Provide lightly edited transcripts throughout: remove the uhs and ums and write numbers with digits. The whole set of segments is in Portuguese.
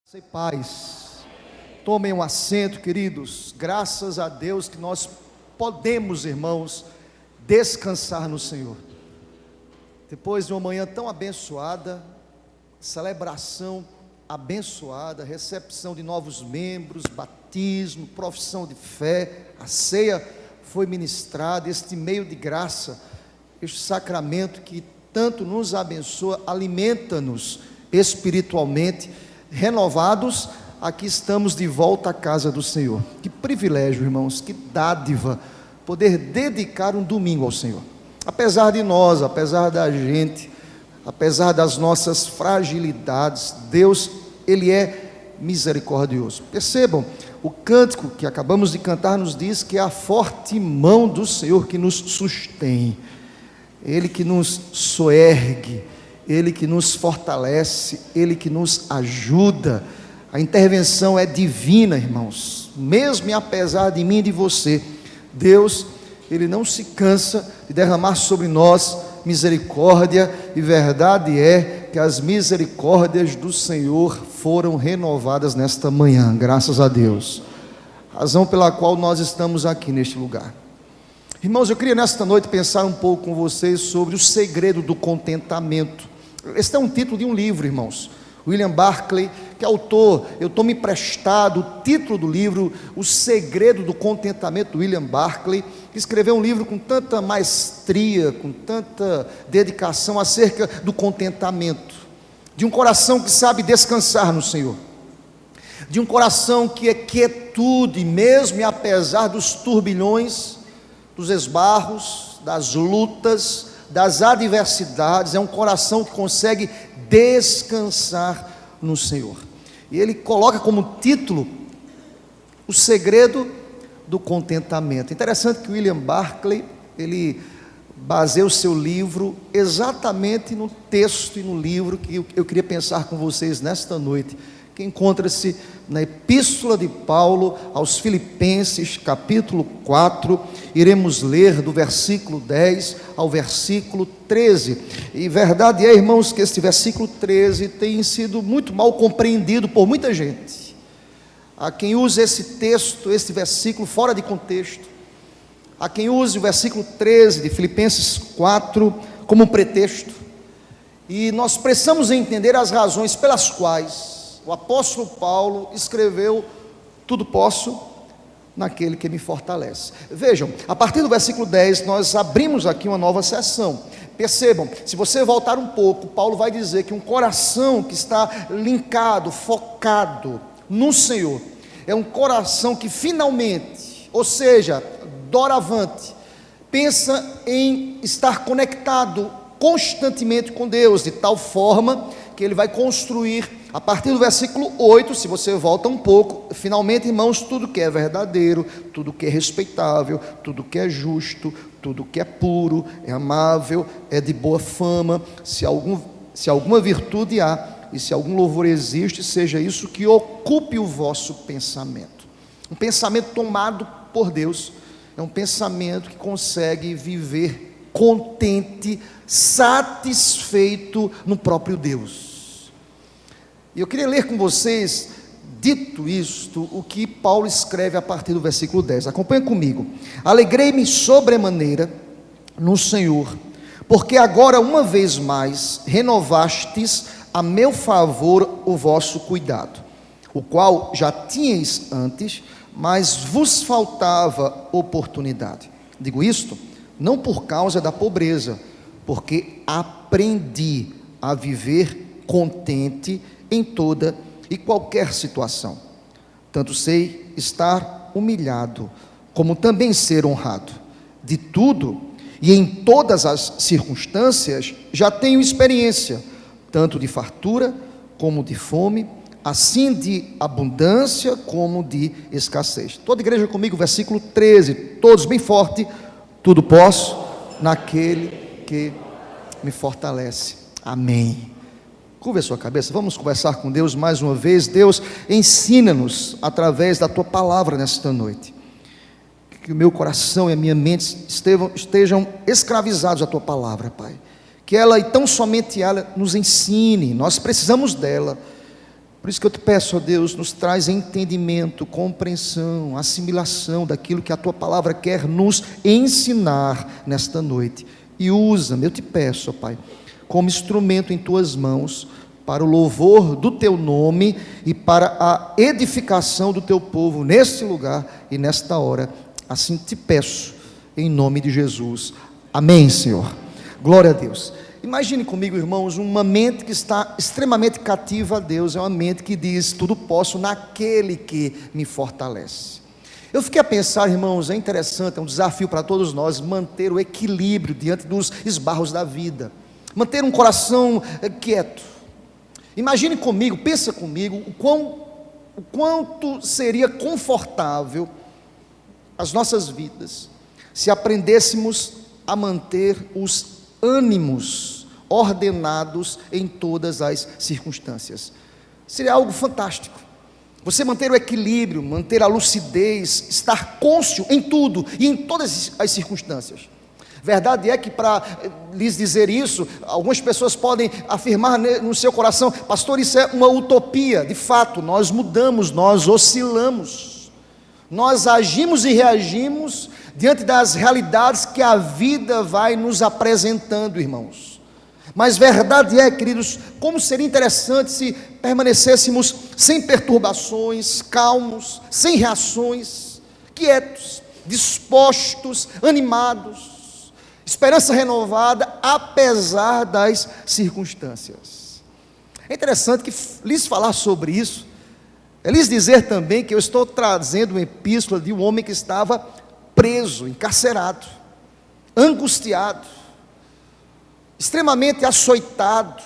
Graça e paz. Tomem um assento, queridos. Graças a Deus que nós podemos, irmãos, descansar no Senhor. Depois de uma manhã tão abençoada, celebração abençoada, recepção de novos membros, batismo, profissão de fé, a ceia foi ministrada, este meio de graça, este sacramento que tanto nos abençoa, alimenta-nos espiritualmente. Renovados, aqui estamos de volta à casa do Senhor. Que privilégio, irmãos, que dádiva poder dedicar um domingo ao Senhor. Apesar de nós, apesar da gente, apesar das nossas fragilidades, Deus, Ele é misericordioso. Percebam, o cântico que acabamos de cantar nos diz que é a forte mão do Senhor que nos sustém, Ele que nos soergue, Ele que nos fortalece, Ele que nos ajuda. A intervenção é divina, irmãos. Mesmo e apesar de mim e de você, Deus, Ele não se cansa de derramar sobre nós misericórdia, e verdade é que as misericórdias do Senhor foram renovadas nesta manhã, graças a Deus. Razão pela qual nós estamos aqui neste lugar. Irmãos, eu queria nesta noite pensar um pouco com vocês sobre o segredo do contentamento. Este é um título de um livro, irmãos. William Barclay, que é autor, eu tomo emprestado o título do livro, O Segredo do Contentamento, William Barclay, que escreveu um livro com tanta maestria, com tanta dedicação acerca do contentamento, de um coração que sabe descansar no Senhor, de um coração que é quietude, mesmo e apesar dos turbilhões, dos esbarros, das lutas, das adversidades. É um coração que consegue descansar no Senhor. E ele coloca como título O Segredo do Contentamento. Interessante que William Barclay, ele baseia o seu livro exatamente no texto e no livro que eu queria pensar com vocês nesta noite, que encontra-se na Epístola de Paulo aos Filipenses, capítulo 4, iremos ler do versículo 10 ao versículo 13, e verdade é, irmãos, que este versículo 13 tem sido muito mal compreendido por muita gente. Há quem use esse texto, este versículo fora de contexto, há quem use o versículo 13 de Filipenses 4 como um pretexto, e nós precisamos entender as razões pelas quais o apóstolo Paulo escreveu: tudo posso naquele que me fortalece. Vejam, a partir do versículo 10, nós abrimos aqui uma nova seção. Percebam, se você voltar um pouco, Paulo vai dizer que um coração que está linkado, focado no Senhor, é um coração que finalmente, ou seja, doravante, pensa em estar conectado constantemente com Deus, de tal forma que ele vai construir, a partir do versículo 8, se você volta um pouco, finalmente, irmãos, tudo que é verdadeiro, tudo que é respeitável, tudo que é justo, tudo que é puro, é amável, é de boa fama, se alguma virtude há, e se algum louvor existe, seja isso que ocupe o vosso pensamento. Um pensamento tomado por Deus, é um pensamento que consegue viver contente, satisfeito no próprio Deus. E eu queria ler com vocês, dito isto, o que Paulo escreve a partir do versículo 10. Acompanhe comigo. Alegrei-me sobremaneira no Senhor, porque agora uma vez mais renovastes a meu favor o vosso cuidado, o qual já tinhais antes, mas vos faltava oportunidade. Digo isto não por causa da pobreza, porque aprendi a viver contente em toda e qualquer situação. Tanto sei estar humilhado, como também ser honrado. De tudo e em todas as circunstâncias já tenho experiência, tanto de fartura como de fome, assim de abundância como de escassez. Toda a igreja comigo, versículo 13, todos bem forte: tudo posso naquele que me fortalece. Amém. Curva a sua cabeça, vamos conversar com Deus mais uma vez. Deus, ensina-nos através da Tua Palavra nesta noite, que o meu coração e a minha mente estejam escravizados à Tua Palavra, Pai, que ela e tão somente ela nos ensine. Nós precisamos dela, Por isso que eu te peço, ó Deus, nos traz entendimento, compreensão, assimilação daquilo que a Tua palavra quer nos ensinar nesta noite. E usa-me, eu te peço, ó Pai, como instrumento em Tuas mãos, para o louvor do Teu nome e para a edificação do Teu povo neste lugar e nesta hora. Assim te peço, em nome de Jesus. Amém, Senhor. Glória a Deus. Imagine comigo, irmãos, uma mente que está extremamente cativa a Deus, é uma mente que diz: tudo posso naquele que me fortalece. Eu fiquei a pensar, irmãos, é interessante, é um desafio para todos nós manter o equilíbrio diante dos esbarros da vida, manter um coração quieto. Imagine comigo, pensa comigo, o quanto seria confortável as nossas vidas se aprendêssemos a manter os ânimos ordenados em todas as circunstâncias. Seria algo fantástico. Você manter o equilíbrio, manter a lucidez, estar cônscio em tudo e em todas as circunstâncias. Verdade é que, para lhes dizer isso, algumas pessoas podem afirmar no seu coração: pastor, isso é uma utopia. De fato, nós mudamos, nós oscilamos, nós agimos e reagimos diante das realidades que a vida vai nos apresentando, irmãos. Mas verdade é, queridos, como seria interessante se permanecêssemos sem perturbações, calmos, sem reações, quietos, dispostos, animados, esperança renovada, apesar das circunstâncias. É interessante que lhes falar sobre isso, é lhes dizer também que eu estou trazendo uma epístola de um homem que estava preso, encarcerado, angustiado, extremamente açoitado,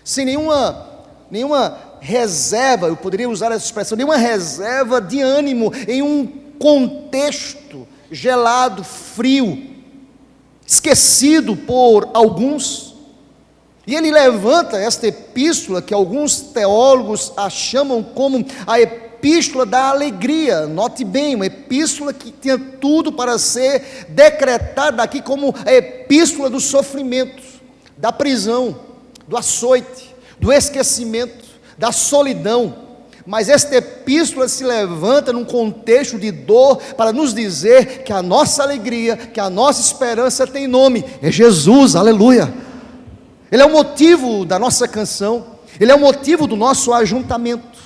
sem nenhuma reserva, eu poderia usar essa expressão, nenhuma reserva de ânimo, em um contexto gelado, frio, esquecido por alguns. E ele levanta esta epístola, que alguns teólogos a chamam como a epístola da alegria. Note bem, uma epístola que tinha tudo para ser decretada aqui como a epístola do sofrimento, da prisão, do açoite, do esquecimento, da solidão. Mas esta epístola se levanta num contexto de dor para nos dizer que a nossa alegria, que a nossa esperança tem nome, é Jesus, aleluia. Ele é o motivo da nossa canção, ele é o motivo do nosso ajuntamento.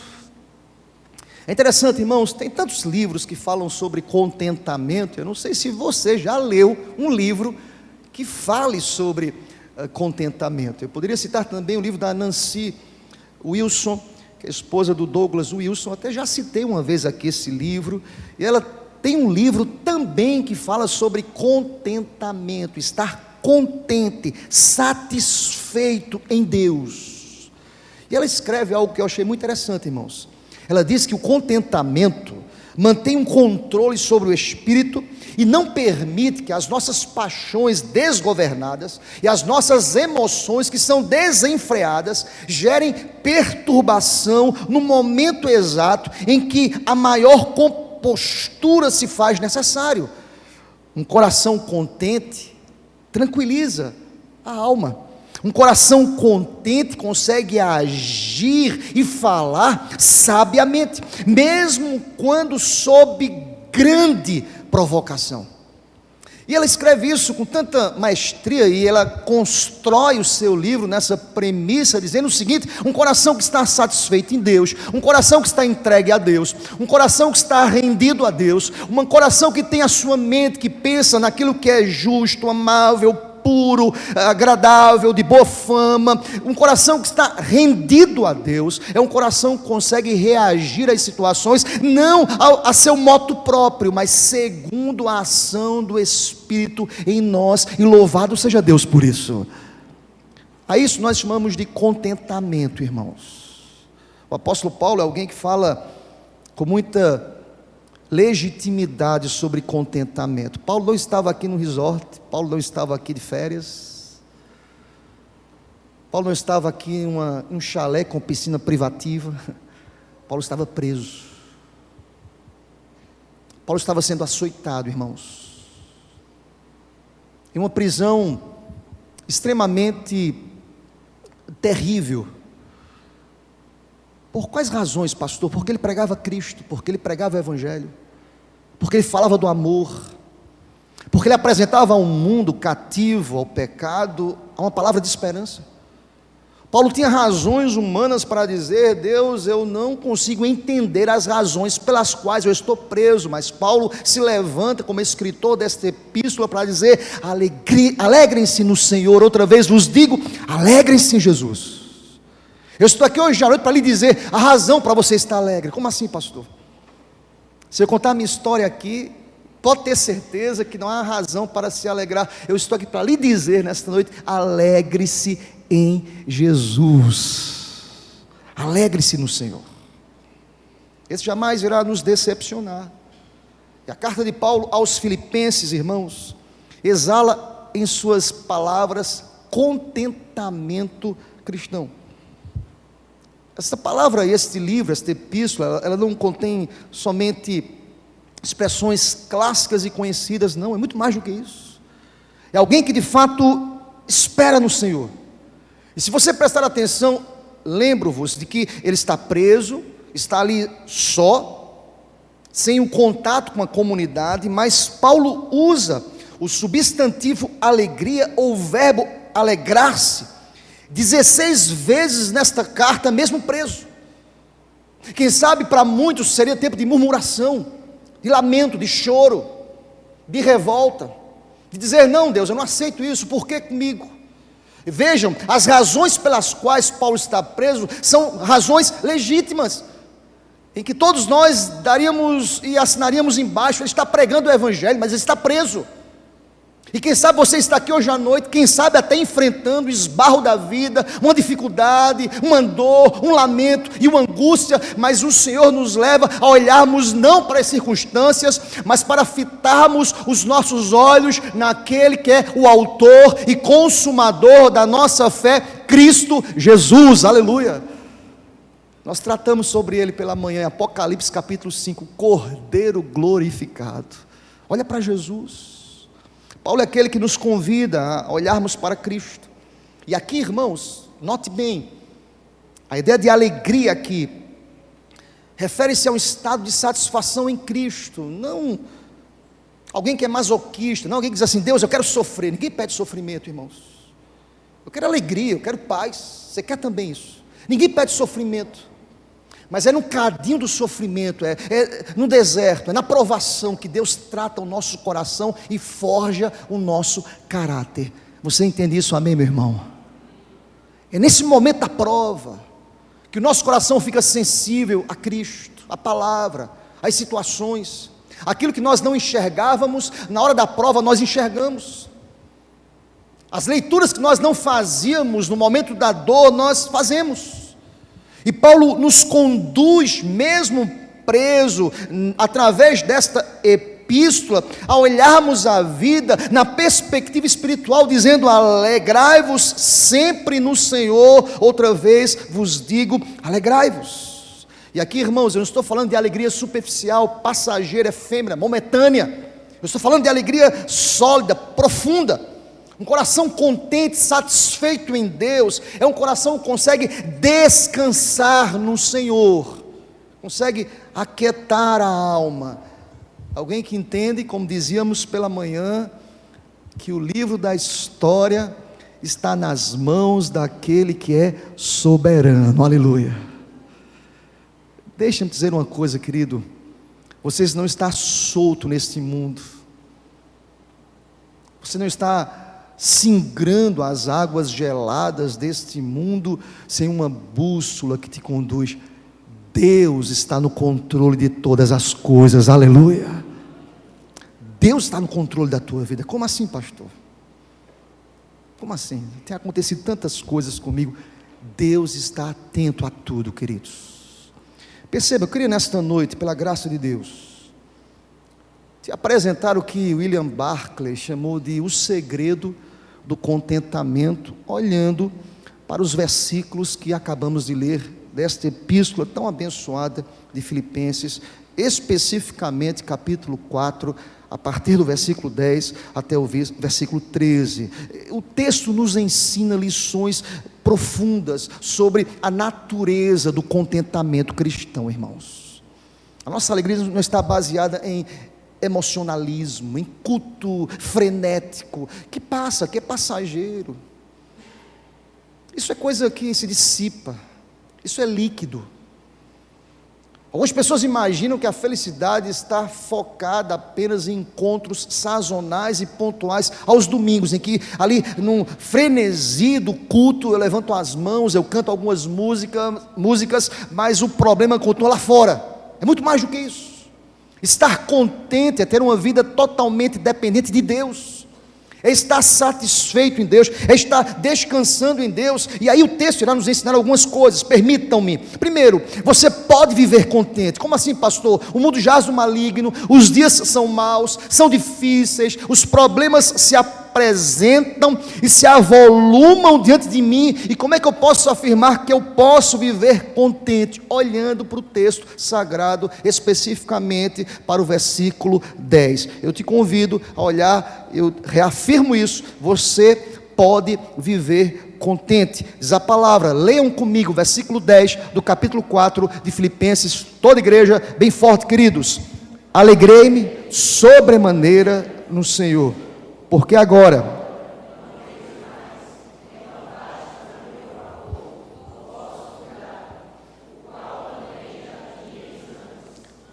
É interessante, irmãos, tem tantos livros que falam sobre contentamento. Eu não sei se você já leu um livro que fale sobre contentamento. Eu poderia citar também o livro da Nancy Wilson, que é esposa do Douglas Wilson. Até já citei uma vez aqui esse livro. E ela tem um livro também que fala sobre contentamento, estar contente, satisfeito em Deus. E ela escreve algo que eu achei muito interessante, irmãos. Ela diz que o contentamento mantém um controle sobre o espírito e não permite que as nossas paixões desgovernadas e as nossas emoções que são desenfreadas gerem perturbação no momento exato em que a maior compostura se faz necessário. Um coração contente tranquiliza a alma. Um coração contente consegue agir e falar sabiamente, mesmo quando sob grande provocação. E ela escreve isso com tanta maestria, e ela constrói o seu livro nessa premissa, dizendo o seguinte: um coração que está satisfeito em Deus, um coração que está entregue a Deus, um coração que está rendido a Deus, um coração que tem a sua mente, que pensa naquilo que é justo, amável, puro, agradável, de boa fama, um coração que está rendido a Deus, é um coração que consegue reagir às situações, não a seu moto próprio, mas segundo a ação do Espírito em nós, e louvado seja Deus por isso. A isso nós chamamos de contentamento, irmãos. O apóstolo Paulo é alguém que fala com muita legitimidade sobre contentamento. Paulo não estava aqui no resort, Paulo não estava aqui de férias, Paulo não estava aqui em um chalé com piscina privativa. Paulo estava preso. Paulo estava sendo açoitado, irmãos, em uma prisão extremamente terrível. Por quais razões, pastor? Porque ele pregava Cristo, porque ele pregava o Evangelho, porque ele falava do amor, porque ele apresentava ao mundo cativo ao pecado uma palavra de esperança. Paulo tinha razões humanas para dizer: Deus, eu não consigo entender as razões pelas quais eu estou preso, mas Paulo se levanta como escritor desta epístola para dizer: alegrem-se no Senhor. Outra vez vos digo, alegrem-se em Jesus. Eu estou aqui hoje à noite para lhe dizer a razão para você estar alegre. Como assim, pastor? Se eu contar a minha história aqui, pode ter certeza que não há razão para se alegrar. Eu estou aqui para lhe dizer nesta noite: alegre-se em Jesus. Alegre-se no Senhor. Esse jamais irá nos decepcionar. E a carta de Paulo aos Filipenses, irmãos, exala em suas palavras contentamento cristão. Essa palavra, este livro, esta epístola, ela não contém somente expressões clássicas e conhecidas, não, é muito mais do que isso. É alguém que de fato espera no Senhor. E se você prestar atenção, lembro-vos de que ele está preso, está ali só, sem o contato com a comunidade, mas Paulo usa o substantivo alegria ou o verbo alegrar-se 16 vezes nesta carta, mesmo preso. Quem sabe para muitos seria tempo de murmuração, de lamento, de choro, de revolta, de dizer: não, Deus, eu não aceito isso, por que comigo? E vejam, as razões pelas quais Paulo está preso são razões legítimas, em que todos nós daríamos e assinaríamos embaixo: ele está pregando o Evangelho, mas ele está preso. E quem sabe você está aqui hoje à noite, quem sabe até enfrentando o esbarro da vida, uma dificuldade, uma dor, um lamento e uma angústia, mas o Senhor nos leva a olharmos não para as circunstâncias, mas para fitarmos os nossos olhos naquele que é o autor e consumador da nossa fé, Cristo Jesus, aleluia. Nós tratamos sobre ele pela manhã, Apocalipse capítulo 5, Cordeiro glorificado. Olha para Jesus. Paulo é aquele que nos convida a olharmos para Cristo. E aqui, irmãos, note bem, a ideia de alegria aqui refere-se a um estado de satisfação em Cristo, não alguém que é masoquista, não alguém que diz assim: Deus, eu quero sofrer. Ninguém pede sofrimento, irmãos. Eu quero alegria, eu quero paz. Você quer também isso? Ninguém pede sofrimento. Mas é no cadinho do sofrimento, é no deserto, é na provação que Deus trata o nosso coração e forja o nosso caráter. Você entende isso, amém, meu irmão? É nesse momento da prova que o nosso coração fica sensível a Cristo, a palavra, as situações. Aquilo que nós não enxergávamos, na hora da prova nós enxergamos. As leituras que nós não fazíamos no momento da dor, nós fazemos. E Paulo nos conduz, mesmo preso, através desta epístola, a olharmos a vida na perspectiva espiritual, dizendo: alegrai-vos sempre no Senhor. Outra vez vos digo, alegrai-vos. E aqui, irmãos, eu não estou falando de alegria superficial, passageira, efêmera, momentânea. Eu estou falando de alegria sólida, profunda. Um coração contente, satisfeito em Deus, é um coração que consegue descansar no Senhor, consegue aquietar a alma. Alguém que entende, como dizíamos pela manhã, que o livro da história está nas mãos daquele que é soberano, aleluia. Deixa-me dizer uma coisa, querido, você não está solto neste mundo, você não está singrando as águas geladas deste mundo sem uma bússola que te conduz. Deus está no controle de todas as coisas, aleluia. Deus está no controle da tua vida. Como assim, pastor? Como assim? Tem acontecido tantas coisas comigo. Deus está atento a tudo, queridos. Perceba, eu queria nesta noite, pela graça de Deus, te apresentar o que William Barclay chamou de o segredo do contentamento, olhando para os versículos que acabamos de ler desta epístola tão abençoada de Filipenses, especificamente capítulo 4, a partir do versículo 10 até o versículo 13. O texto nos ensina lições profundas sobre a natureza do contentamento cristão, irmãos. A nossa alegria não está baseada em emocionalismo, em culto frenético, que passa, que é passageiro. Isso é coisa que se dissipa, isso é líquido. Algumas pessoas imaginam que a felicidade está focada apenas em encontros sazonais e pontuais aos domingos, em que ali num frenesi do culto eu levanto as mãos, eu canto algumas músicas, mas o problema continua lá fora. É muito mais do que isso. Estar contente é ter uma vida totalmente dependente de Deus, é estar satisfeito em Deus, é estar descansando em Deus. E aí o texto irá nos ensinar algumas coisas, permitam-me. Primeiro, você pode viver contente. Como assim, pastor? O mundo jaz no maligno, os dias são maus, são difíceis, os problemas se apresentam e se avolumam diante de mim. E como é que eu posso afirmar que eu posso viver contente? Olhando para o texto sagrado, especificamente para o versículo 10. Eu te convido a olhar, eu reafirmo isso, você pode viver contente. Diz a palavra, leiam comigo, versículo 10 do capítulo 4 de Filipenses, toda igreja, bem forte, queridos. Alegrei-me sobremaneira no Senhor, porque agora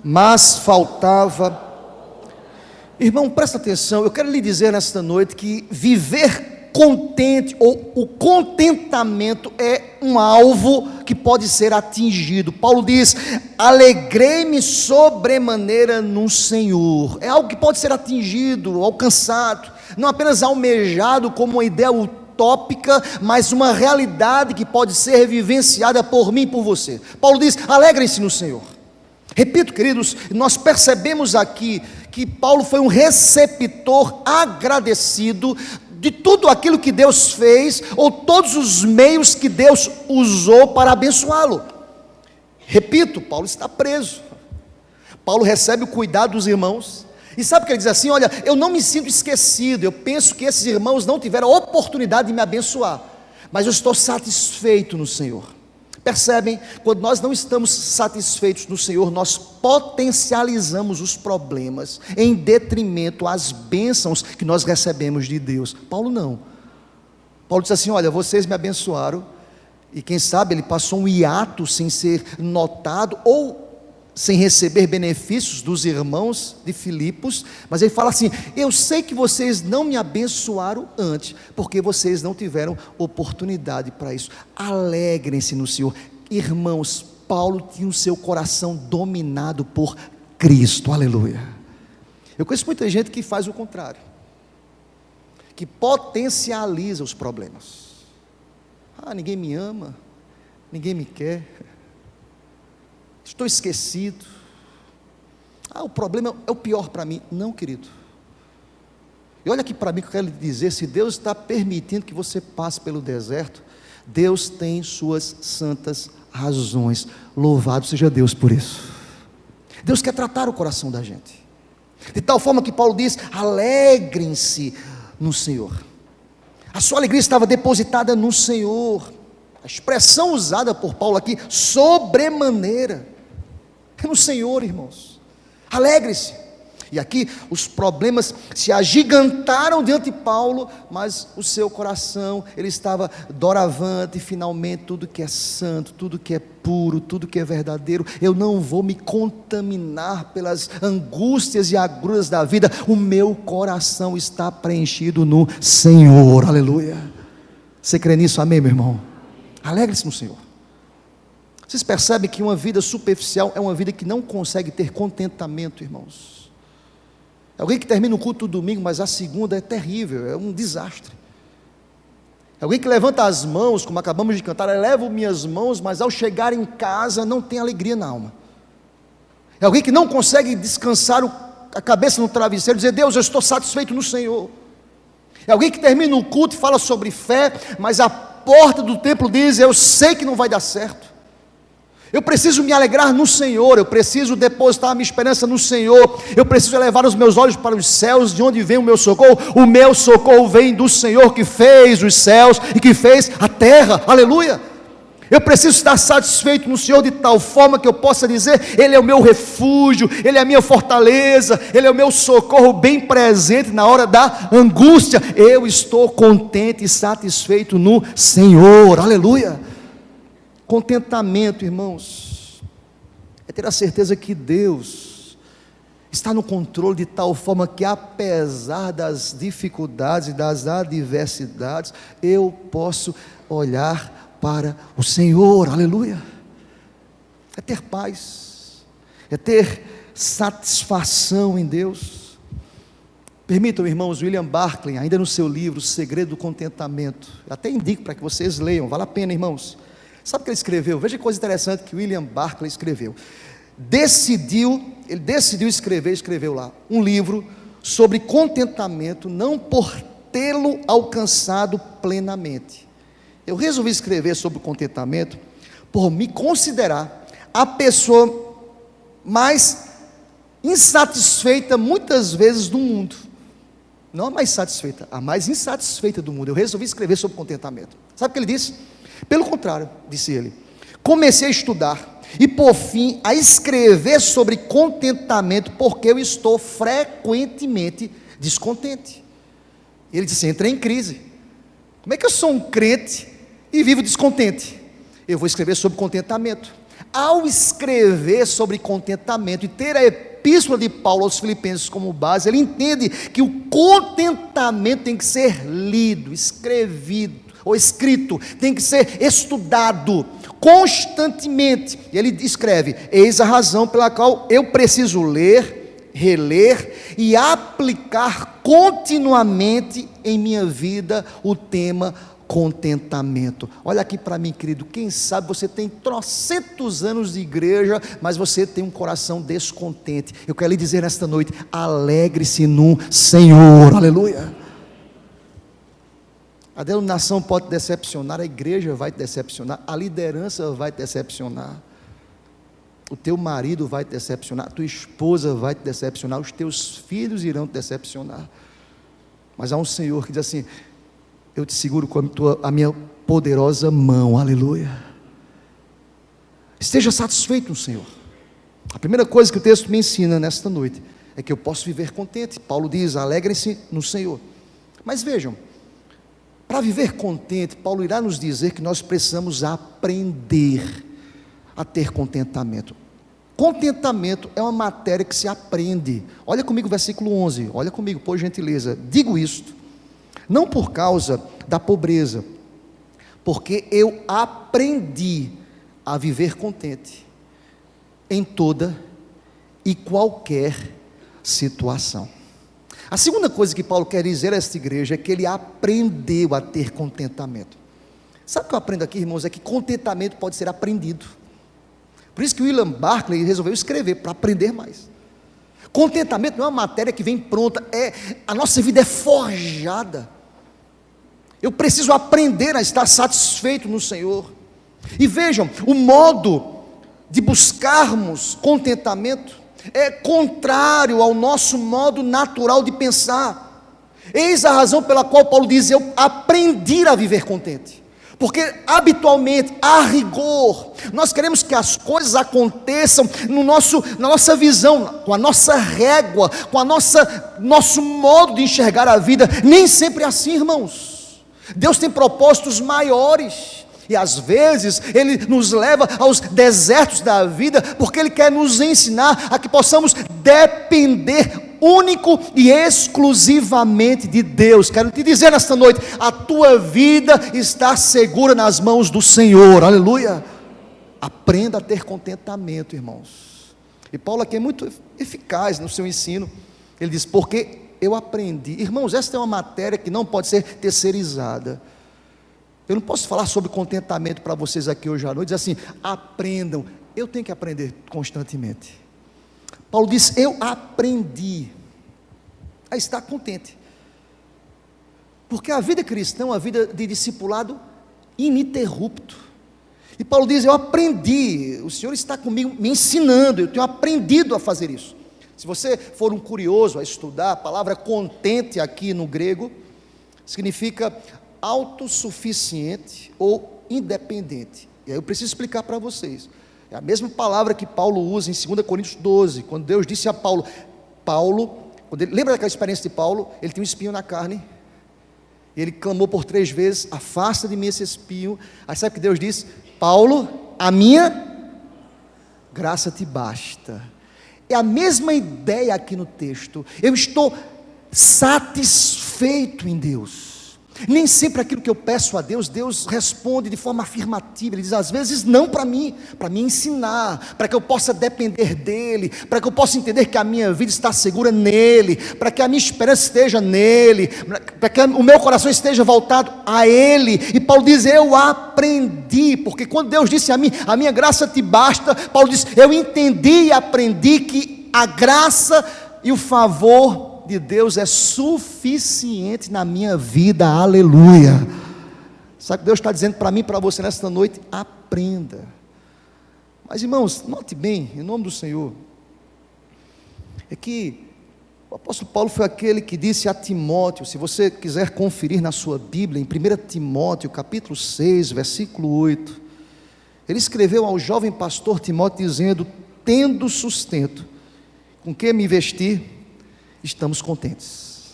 mas faltava. Irmão, presta atenção, eu quero lhe dizer nesta noite que viver contente, ou o contentamento, é um alvo que pode ser atingido. Paulo diz, alegrei-me sobremaneira no Senhor. É algo que pode ser atingido, alcançado, não apenas almejado como uma ideia utópica, mas uma realidade que pode ser vivenciada por mim e por você. Paulo diz, alegrem-se no Senhor. Repito, queridos, nós percebemos aqui que Paulo foi um receptor agradecido de tudo aquilo que Deus fez, ou todos os meios que Deus usou para abençoá-lo. Repito, Paulo está preso, Paulo recebe o cuidado dos irmãos, e sabe o que ele diz assim, olha, eu não me sinto esquecido, eu penso que esses irmãos não tiveram a oportunidade de me abençoar, mas eu estou satisfeito no Senhor. Percebem? Quando nós não estamos satisfeitos no Senhor, nós potencializamos os problemas em detrimento às bênçãos que nós recebemos de Deus. Paulo não. Paulo diz assim, olha, vocês me abençoaram, e quem sabe ele passou um hiato sem ser notado, ou sem receber benefícios dos irmãos de Filipos, mas ele fala assim, eu sei que vocês não me abençoaram antes, porque vocês não tiveram oportunidade para isso. Alegrem-se no Senhor. Irmãos, Paulo tinha o seu coração dominado por Cristo, aleluia. Eu conheço muita gente que faz o contrário, que potencializa os problemas. Ninguém me ama, ninguém me quer, estou esquecido, o problema é o pior para mim. Não, querido, e olha aqui para mim que eu quero lhe dizer, se Deus está permitindo que você passe pelo deserto, Deus tem suas santas razões, louvado seja Deus por isso. Deus quer tratar o coração da gente, de tal forma que Paulo diz, alegrem-se no Senhor. A sua alegria estava depositada no Senhor. A expressão usada por Paulo aqui, sobremaneira, é no Senhor, irmãos. Alegre-se. E aqui os problemas se agigantaram diante de Paulo, mas o seu coração, ele estava doravante, e finalmente tudo que é santo, tudo que é puro, tudo que é verdadeiro, eu não vou me contaminar pelas angústias e agruras da vida, o meu coração está preenchido no Senhor, aleluia. Você crê nisso? Amém, meu irmão? Alegre-se no Senhor. Vocês percebem que uma vida superficial é uma vida que não consegue ter contentamento, irmãos. É alguém que termina o culto do domingo, mas a segunda é terrível, é um desastre. É alguém que levanta as mãos, como acabamos de cantar, elevo minhas mãos, mas ao chegar em casa não tem alegria na alma. É alguém que não consegue descansar a cabeça no travesseiro, dizer, Deus, eu estou satisfeito no Senhor. É alguém que termina o culto e fala sobre fé, mas a porta do templo diz, eu sei que não vai dar certo. Eu preciso me alegrar no Senhor, eu preciso depositar a minha esperança no Senhor, eu preciso elevar os meus olhos para os céus, de onde vem o meu socorro vem do Senhor que fez os céus e que fez a terra, aleluia. Eu preciso estar satisfeito no Senhor de tal forma que eu possa dizer: Ele é o meu refúgio, Ele é a minha fortaleza, Ele é o meu socorro bem presente na hora da angústia. Eu estou contente e satisfeito no Senhor, aleluia. Contentamento, irmãos, é ter a certeza que Deus está no controle de tal forma que, apesar das dificuldades e das adversidades, eu posso olhar para o Senhor, aleluia. É ter paz, é ter satisfação em Deus. Permitam, irmãos, William Barclay, ainda no seu livro O Segredo do Contentamento, até indico para que vocês leiam, vale a pena, irmãos. Sabe o que ele escreveu? Veja que coisa interessante que William Barclay escreveu. Ele decidiu escreveu lá um livro sobre contentamento, não por tê-lo alcançado plenamente. Eu resolvi escrever sobre o contentamento por me considerar a pessoa mais insatisfeita muitas vezes do mundo. Não a mais satisfeita, a mais insatisfeita do mundo. Eu resolvi escrever sobre contentamento. Sabe o que ele disse? Pelo contrário, disse ele, comecei a estudar e por fim a escrever sobre contentamento, porque eu estou frequentemente descontente. Ele disse: entrei em crise. Como é que eu sou um crente e vivo descontente? Eu vou escrever sobre contentamento. Ao escrever sobre contentamento e ter a epístola de Paulo aos Filipenses como base, ele entende que o contentamento tem que ser lido, escrito, tem que ser estudado constantemente. E ele escreve: eis a razão pela qual eu preciso ler, reler e aplicar continuamente em minha vida o tema contentamento. Olha aqui para mim, querido, quem sabe você tem trocentos anos de igreja, mas você tem um coração descontente. Eu quero lhe dizer nesta noite: alegre-se no Senhor, aleluia. A denominação pode te decepcionar, a igreja vai te decepcionar, a liderança vai te decepcionar, o teu marido vai te decepcionar, a tua esposa vai te decepcionar, os teus filhos irão te decepcionar, mas há um Senhor que diz assim: eu te seguro com a minha poderosa mão, aleluia. Esteja satisfeito no Senhor. A primeira coisa que o texto me ensina nesta noite é que eu posso viver contente. Paulo diz: alegrem-se no Senhor. Mas vejam, para viver contente, Paulo irá nos dizer que nós precisamos aprender a ter contentamento. Contentamento é uma matéria que se aprende. Olha comigo o versículo 11, olha comigo, por gentileza. Digo isto, não por causa da pobreza, porque eu aprendi a viver contente em toda e qualquer situação. A segunda coisa que Paulo quer dizer a esta igreja é que ele aprendeu a ter contentamento. Sabe o que eu aprendo aqui, irmãos? É que contentamento pode ser aprendido. Por isso que o William Barclay resolveu escrever, para aprender mais. Contentamento não é uma matéria que vem pronta, a nossa vida é forjada. Eu preciso aprender a estar satisfeito no Senhor. E vejam, o modo de buscarmos contentamento é contrário ao nosso modo natural de pensar. Eis a razão pela qual Paulo diz: eu aprendi a viver contente. Porque habitualmente, a rigor, nós queremos que as coisas aconteçam na nossa visão, com a nossa régua, com nosso modo de enxergar a vida. Nem sempre é assim, irmãos. Deus tem propósitos maiores. E às vezes Ele nos leva aos desertos da vida, porque Ele quer nos ensinar a que possamos depender único e exclusivamente de Deus. Quero te dizer nesta noite: a tua vida está segura nas mãos do Senhor, aleluia. Aprenda a ter contentamento, irmãos. E Paulo aqui é muito eficaz no seu ensino. Ele diz: porque eu aprendi. Irmãos, esta é uma matéria que não pode ser terceirizada. Eu não posso falar sobre contentamento para vocês aqui hoje à noite, dizer assim: aprendam. Eu tenho que aprender constantemente. Paulo diz: eu aprendi a estar contente. Porque a vida cristã é uma vida de discipulado ininterrupto. E Paulo diz: eu aprendi, o Senhor está comigo me ensinando, eu tenho aprendido a fazer isso. Se você for um curioso a estudar, a palavra contente aqui no grego significa autossuficiente ou independente. E aí eu preciso explicar para vocês. É a mesma palavra que Paulo usa em 2 Coríntios 12, quando Deus disse a Paulo, lembra daquela experiência de Paulo? Ele tinha um espinho na carne, ele clamou por 3 vezes: afasta de mim esse espinho. Aí sabe o que Deus disse? Paulo, a minha graça te basta. É a mesma ideia aqui no texto. Eu estou satisfeito em Deus. Nem sempre aquilo que eu peço a Deus, Deus responde de forma afirmativa. Ele diz às vezes não para mim ensinar, para que eu possa depender dEle, para que eu possa entender que a minha vida está segura nele, para que a minha esperança esteja nele, para que o meu coração esteja voltado a Ele. E Paulo diz: eu aprendi, porque quando Deus disse a mim, a minha graça te basta, Paulo diz: eu entendi e aprendi que a graça e o favor de Deus é suficiente na minha vida, aleluia. Sabe o que Deus está dizendo para mim e para você nesta noite? Aprenda. Mas irmãos, note bem, em nome do Senhor, é que o apóstolo Paulo foi aquele que disse a Timóteo, se você quiser conferir na sua Bíblia, em 1 Timóteo capítulo 6, versículo 8, ele escreveu ao jovem pastor Timóteo dizendo: tendo sustento com que me vestir, estamos contentes.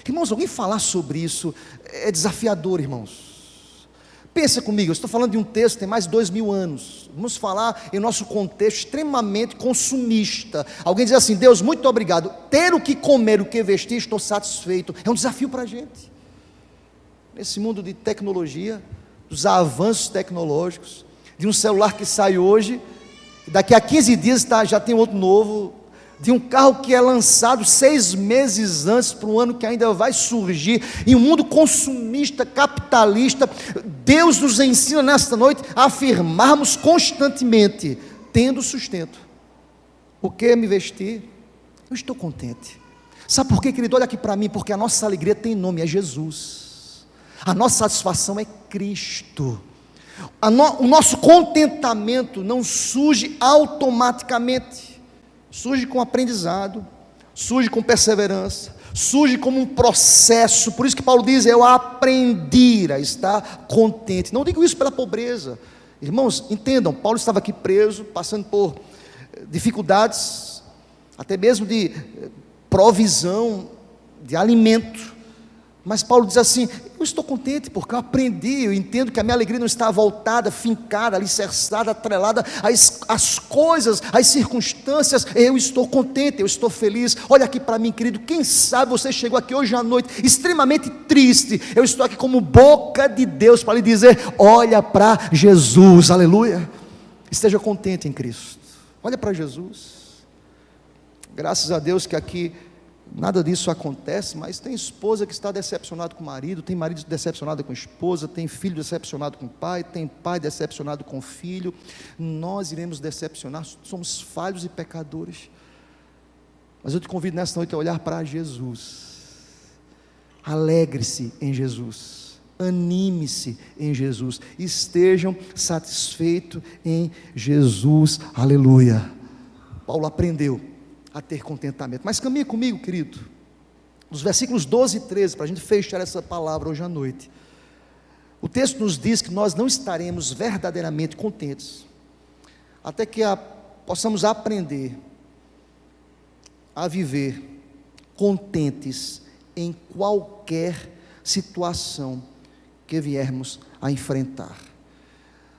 Irmãos, alguém falar sobre isso é desafiador, irmãos. Pensa comigo, eu estou falando de um texto que tem mais de 2000 anos. Vamos falar em nosso contexto extremamente consumista. Alguém diz assim: Deus, muito obrigado, ter o que comer, o que vestir, estou satisfeito. É um desafio para a gente. Nesse mundo de tecnologia, dos avanços tecnológicos, de um celular que sai hoje, daqui a 15 dias já tem outro novo, de um carro que é lançado 6 meses antes, para um ano que ainda vai surgir, em um mundo consumista, capitalista. Deus nos ensina nesta noite a afirmarmos constantemente: tendo sustento, o que me vestir, eu estou contente. Sabe por quê, querido? Olha aqui para mim, porque a nossa alegria tem nome, é Jesus. A nossa satisfação é Cristo. O nosso contentamento não surge automaticamente. Surge com aprendizado, surge com perseverança, surge como um processo. Por isso que Paulo diz: eu aprendi a estar contente. Não digo isso pela pobreza. Irmãos, entendam, Paulo estava aqui preso, passando por dificuldades, até mesmo de provisão, de alimento. Mas Paulo diz assim: eu estou contente porque eu aprendi, eu entendo que a minha alegria não está voltada, fincada, alicerçada, atrelada às coisas, às circunstâncias. Eu estou contente, eu estou feliz. Olha aqui para mim, querido, quem sabe você chegou aqui hoje à noite extremamente triste. Eu estou aqui como boca de Deus para lhe dizer: olha para Jesus, aleluia. Esteja contente em Cristo, olha para Jesus. Graças a Deus que aqui nada disso acontece, mas tem esposa que está decepcionado com o marido, tem marido decepcionado com a esposa, tem filho decepcionado com o pai, tem pai decepcionado com o filho. Nós iremos decepcionar, somos falhos e pecadores. Mas eu te convido nesta noite a olhar para Jesus. Alegre-se em Jesus, anime-se em Jesus, estejam satisfeitos em Jesus, aleluia. Paulo aprendeu a ter contentamento. Mas caminha comigo, querido, nos versículos 12 e 13, para a gente fechar essa palavra hoje à noite. O texto nos diz que nós não estaremos verdadeiramente contentes até que possamos aprender a viver contentes em qualquer situação que viermos a enfrentar.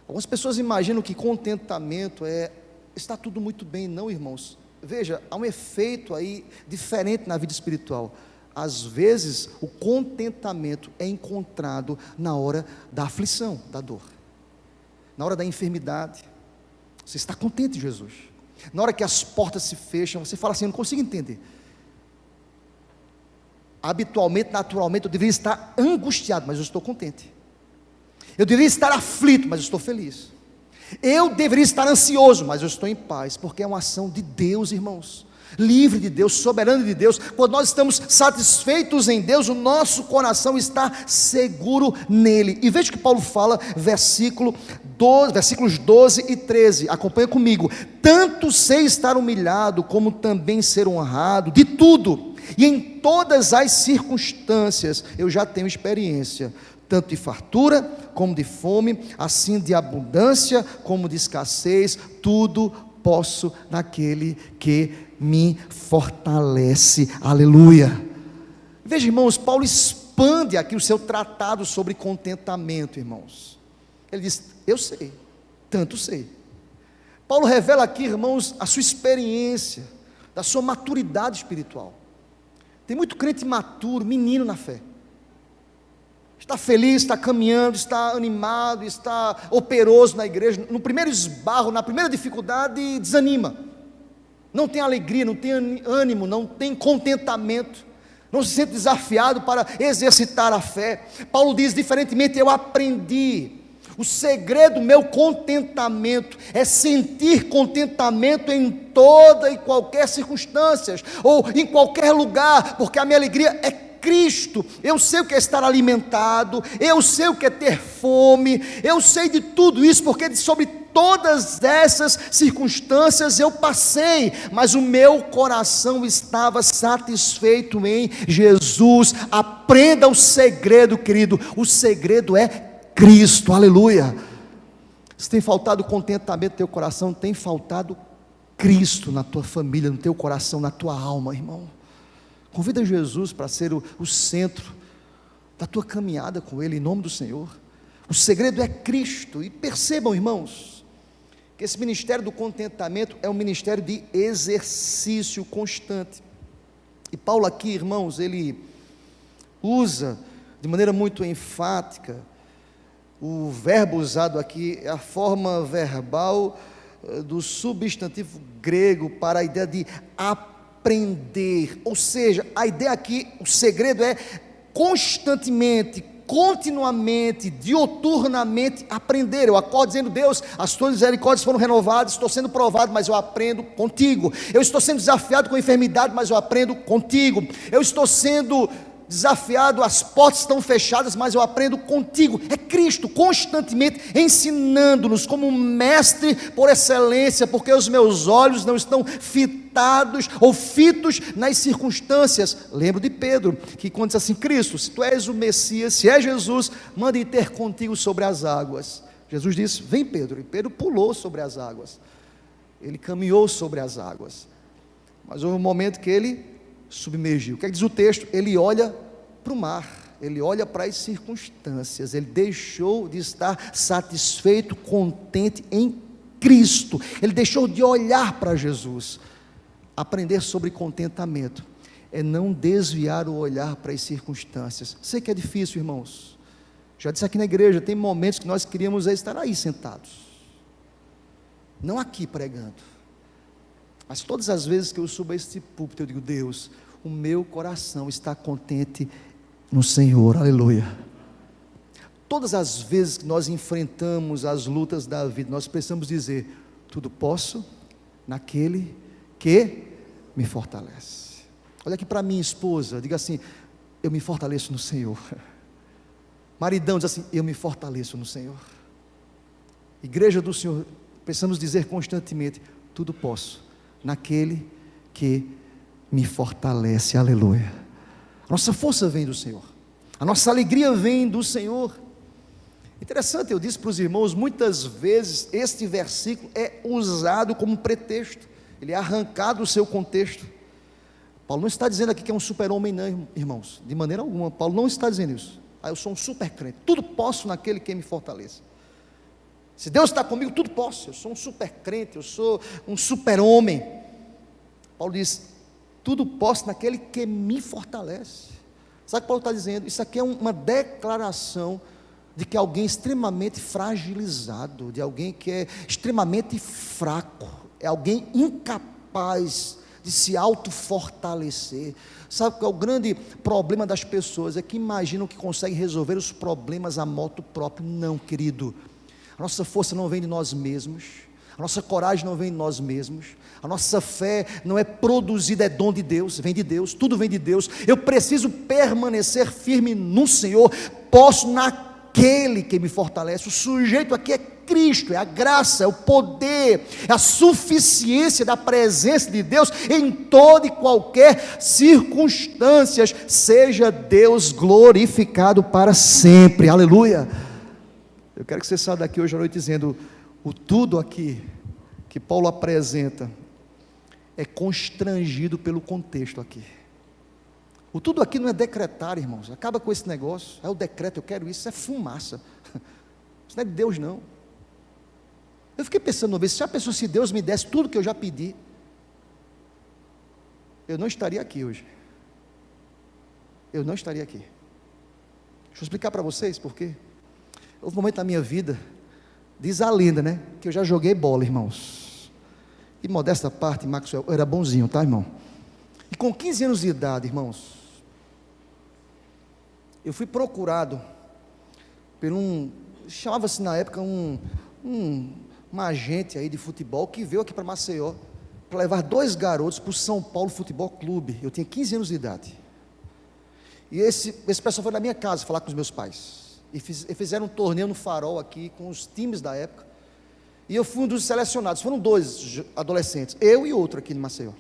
Algumas pessoas imaginam que contentamento está tudo muito bem. Não, irmãos. Veja, há um efeito aí diferente na vida espiritual. Às vezes o contentamento é encontrado na hora da aflição, da dor, na hora da enfermidade. Você está contente em Jesus. Na hora que as portas se fecham, você fala assim: eu não consigo entender. Habitualmente, naturalmente, eu deveria estar angustiado, mas eu estou contente. Eu deveria estar aflito, mas eu estou feliz. Eu deveria estar ansioso, mas eu estou em paz, porque é uma ação de Deus, irmãos. livre de Deus, soberano de Deus. Quando nós estamos satisfeitos em Deus, o nosso coração está seguro nele. E veja o que Paulo fala, versículos 12 e 13, acompanha comigo: tanto sei estar humilhado, como também ser honrado, de tudo, e em todas as circunstâncias, eu já tenho experiência, tanto de fartura, como de fome, assim de abundância, como de escassez, tudo posso naquele que me fortalece. Aleluia. Veja, irmãos, Paulo expande aqui o seu tratado sobre contentamento, irmãos. Ele diz: eu sei, tanto sei. Paulo revela aqui, irmãos, a sua experiência, da sua maturidade espiritual. Tem muito crente imaturo, menino na fé. Está feliz, está caminhando, está animado, está operoso na igreja. No primeiro esbarro, na primeira dificuldade, desanima. Não tem alegria, não tem ânimo, não tem contentamento. Não se sente desafiado para exercitar a fé. Paulo diz, diferentemente, eu aprendi. O segredo do meu contentamento é sentir contentamento em toda e qualquer circunstância, ou em qualquer lugar, porque a minha alegria é Cristo. Eu sei o que é estar alimentado, eu sei o que é ter fome, eu sei de tudo isso, porque sobre todas essas circunstâncias eu passei, mas o meu coração estava satisfeito em Jesus. Aprenda o segredo, querido, o segredo é Cristo. Aleluia. Se tem faltado contentamento no teu coração, tem faltado Cristo na tua família, no teu coração, na tua alma, irmão. Convida Jesus para ser o centro da tua caminhada com Ele, em nome do Senhor. O segredo é Cristo. E percebam, irmãos, que esse ministério do contentamento é um ministério de exercício constante. E Paulo aqui, irmãos, ele usa de maneira muito enfática, o verbo usado aqui é a forma verbal do substantivo grego para a ideia de aprender. Ou seja, a ideia aqui, o segredo é constantemente, continuamente, diuturnamente aprender. Eu acordo dizendo: Deus, as tuas misericórdias foram renovadas, estou sendo provado, mas eu aprendo contigo. Eu estou sendo desafiado com enfermidade, mas eu aprendo contigo. Eu estou sendo desafiado, as portas estão fechadas, mas eu aprendo contigo. É Cristo constantemente ensinando-nos como um mestre por excelência, porque os meus olhos não estão fitados ou fitos nas circunstâncias. Lembro de Pedro, que quando diz assim: Cristo, se tu és o Messias, se é Jesus, manda ir ter contigo sobre as águas. Jesus disse: vem, Pedro. E Pedro pulou sobre as águas, ele caminhou sobre as águas, mas houve um momento que ele submergiu. O que é que diz o texto? Ele olha para o mar, ele olha para as circunstâncias, ele deixou de estar satisfeito, contente em Cristo, ele deixou de olhar para Jesus. Aprender sobre contentamento é não desviar o olhar para as circunstâncias. Sei que é difícil, irmãos, já disse aqui na igreja, tem momentos que nós queríamos estar aí sentados, não aqui pregando, mas todas as vezes que eu subo a este púlpito, eu digo: Deus, o meu coração está contente no Senhor. Aleluia. Todas as vezes que nós enfrentamos as lutas da vida, nós precisamos dizer: tudo posso naquele que me fortalece. Olha aqui para minha esposa, diga assim: eu me fortaleço no Senhor. Maridão, diz assim: eu me fortaleço no Senhor. Igreja do Senhor, precisamos dizer constantemente: tudo posso naquele que me fortalece. Aleluia. Nossa força vem do Senhor, a nossa alegria vem do Senhor. Interessante, eu disse para os irmãos, muitas vezes este versículo é usado como pretexto, ele é arrancado do seu contexto. Paulo não está dizendo aqui que é um super-homem, não, irmãos, de maneira alguma. Paulo não está dizendo isso. Eu sou um super crente, tudo posso naquele que me fortalece. Se Deus está comigo, tudo posso. Eu sou um super crente, eu sou um super-homem. Paulo diz: tudo posso naquele que me fortalece. Sabe o que Paulo está dizendo? Isso aqui é uma declaração de que alguém extremamente fragilizado, de alguém que é extremamente fraco, é alguém incapaz de se autofortalecer. Sabe qual é o grande problema das pessoas? É que imaginam que conseguem resolver os problemas a moto próprio. Não, querido, a nossa força não vem de nós mesmos, A nossa coragem não vem de nós mesmos. A nossa fé não é produzida, é dom de Deus, vem de Deus, tudo vem de Deus. Eu preciso permanecer firme no Senhor, posso naquele que me fortalece. O sujeito aqui é Cristo, é a graça, é o poder, é a suficiência da presença de Deus em toda e qualquer circunstância. Seja Deus glorificado para sempre, aleluia. Eu quero que você saia daqui hoje à noite dizendo: o tudo aqui que Paulo apresenta é constrangido pelo contexto aqui. O tudo aqui não é decretar, irmãos, acaba com esse negócio, é o decreto, eu quero isso é fumaça, isso não é de Deus não. Eu fiquei pensando uma vez, já pensou se Deus me desse tudo que eu já pedi, eu não estaria aqui hoje, eu não estaria aqui. Deixa eu explicar para vocês por quê. Houve um momento na minha vida, diz a lenda, né, que eu já joguei bola, irmãos, e modesta parte, Maxwell, eu era bonzinho, tá, irmão? E com 15 anos de idade, irmãos, eu fui procurado por chamava-se na época um agente aí de futebol, que veio aqui para Maceió, para levar 2 garotos para o São Paulo Futebol Clube. Eu tinha 15 anos de idade, e esse pessoal foi na minha casa falar com os meus pais, e fizeram um torneio no Farol aqui, com os times da época, e eu fui um dos selecionados. Foram 2 adolescentes, eu e outro aqui no Maceió.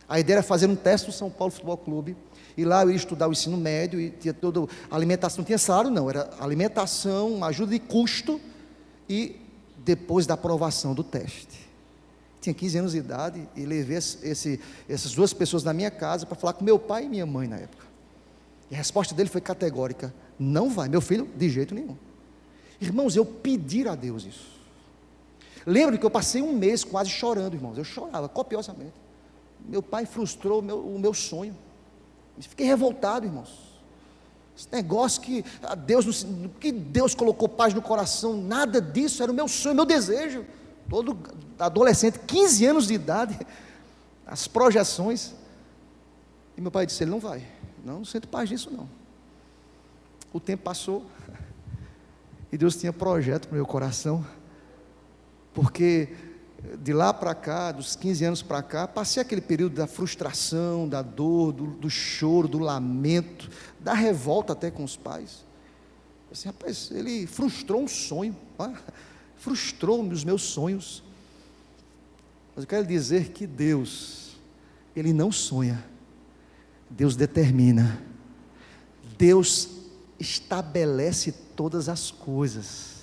A ideia era fazer um teste no São Paulo Futebol Clube, e lá eu ia estudar o ensino médio, e tinha toda a alimentação, não tinha salário não, era alimentação, uma ajuda de custo, e depois da aprovação do teste. Tinha 15 anos de idade, e levei essas 2 pessoas na minha casa, para falar com meu pai e minha mãe na época, e a resposta dele foi categórica: não vai, meu filho, de jeito nenhum. Irmãos, eu pedi a Deus isso. Lembro que eu passei um mês quase chorando, irmãos, eu chorava copiosamente. Meu pai frustrou o meu sonho, fiquei revoltado, irmãos. Esse negócio que Deus colocou paz no coração, nada disso, era o meu sonho, meu desejo. Todo adolescente, 15 anos de idade, as projeções, e meu pai disse: ele não vai, não sinto paz nisso não. O tempo passou, e Deus tinha projeto no meu coração, porque de lá para cá, dos 15 anos para cá, passei aquele período da frustração, da dor, do choro, do lamento, da revolta até com os pais. Assim, rapaz, ele frustrou um sonho, frustrou os meus sonhos. Mas eu quero dizer que Deus, Ele não sonha, Deus determina, Deus estabelece todas as coisas.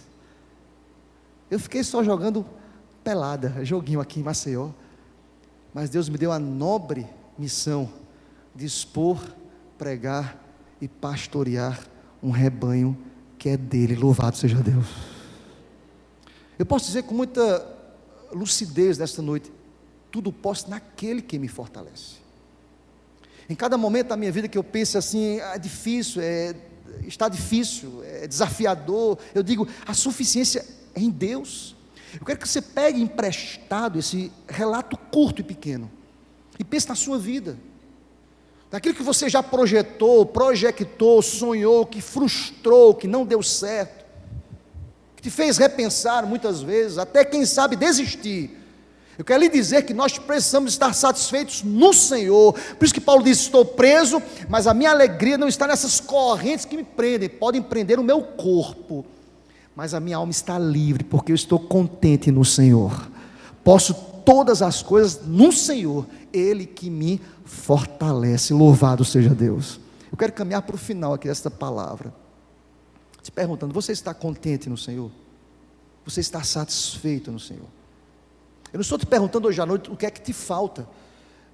Eu fiquei só jogando pelada, joguinho aqui em Maceió, mas Deus me deu a nobre missão de expor, pregar e pastorear um rebanho que é dele. Louvado seja Deus. Eu posso dizer com muita lucidez nesta noite: tudo posso naquele que me fortalece. Em cada momento da minha vida que eu pense assim, é difícil, está difícil, é desafiador, eu digo, a suficiência é em Deus. Eu quero que você pegue emprestado esse relato curto e pequeno, e pense na sua vida, daquilo que você já projetou, sonhou, que frustrou, que não deu certo, que te fez repensar muitas vezes, até quem sabe desistir. Eu quero lhe dizer que nós precisamos estar satisfeitos no Senhor. Por isso que Paulo diz: estou preso, mas a minha alegria não está nessas correntes que me prendem, podem prender o meu corpo, mas a minha alma está livre, porque eu estou contente no Senhor. Posso todas as coisas no Senhor, Ele que me fortalece. Louvado seja Deus. Eu quero caminhar para o final aqui desta palavra, te perguntando: você está contente no Senhor? Você está satisfeito no Senhor? Eu não estou te perguntando hoje à noite o que é que te falta.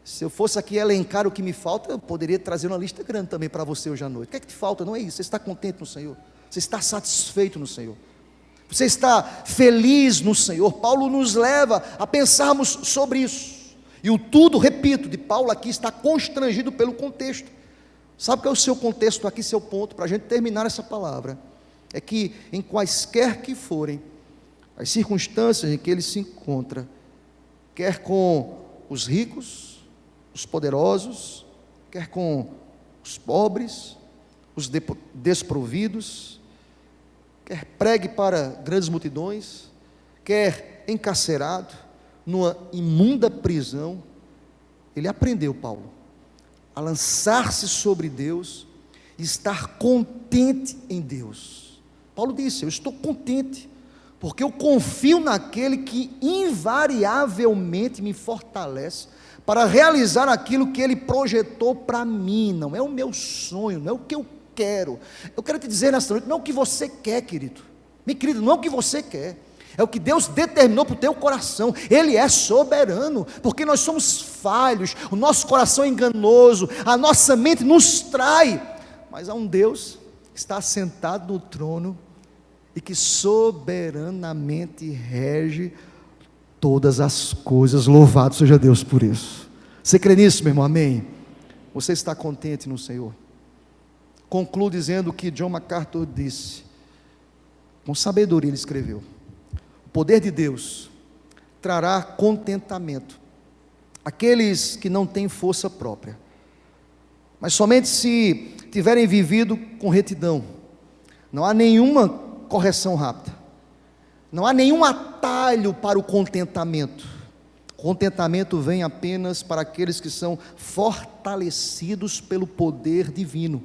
Se eu fosse aqui elencar o que me falta, eu poderia trazer uma lista grande também para você hoje à noite. O que é que te falta? Não é isso. Você está contente no Senhor? Você está satisfeito no Senhor? Você está feliz no Senhor? Paulo nos leva a pensarmos sobre isso. E o tudo, repito, de Paulo aqui está constrangido pelo contexto. Sabe qual é o seu contexto aqui, seu ponto, para a gente terminar essa palavra? É que em quaisquer que forem as circunstâncias em que ele se encontra, quer com os ricos, os poderosos, quer com os pobres, os desprovidos, quer pregue para grandes multidões, quer encarcerado, numa imunda prisão, ele aprendeu, Paulo, a lançar-se sobre Deus e estar contente em Deus. Paulo disse: eu estou contente, porque eu confio naquele que invariavelmente me fortalece para realizar aquilo que Ele projetou para mim. Não é o meu sonho, não é o que eu quero. Eu quero te dizer nesta noite, não é o que você quer, querido. Meu querido, não é o que você quer, é o que Deus determinou para o teu coração. Ele é soberano, porque nós somos falhos, o nosso coração é enganoso, a nossa mente nos trai, mas há um Deus que está sentado no trono e que soberanamente rege todas as coisas. Louvado seja Deus por isso. Você crê nisso, meu irmão? Amém? Você está contente no Senhor? Concluo dizendo o que John MacArthur disse, com sabedoria ele escreveu: o poder de Deus trará contentamento àqueles que não têm força própria, mas somente se tiverem vivido com retidão. Não há nenhuma correção rápida, não há nenhum atalho para o contentamento. O contentamento vem apenas para aqueles que são fortalecidos pelo poder divino.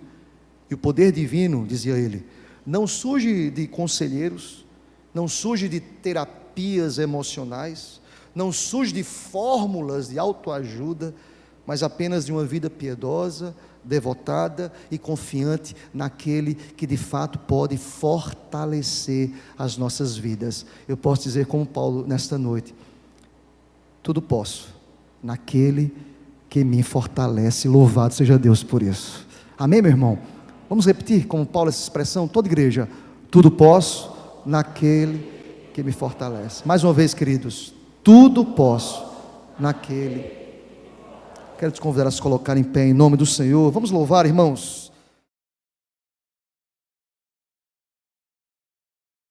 E o poder divino, dizia ele, não surge de conselheiros, não surge de terapias emocionais, não surge de fórmulas de autoajuda, mas apenas de uma vida piedosa, devotada e confiante naquele que de fato pode fortalecer as nossas vidas. Eu posso dizer como Paulo nesta noite: tudo posso naquele que me fortalece. Louvado seja Deus por isso. Amém, meu irmão? Vamos repetir como Paulo essa expressão, toda igreja: tudo posso naquele que me fortalece. Mais uma vez, queridos, tudo posso naquele. Quero te convidar a se colocar em pé em nome do Senhor. Vamos louvar, irmãos.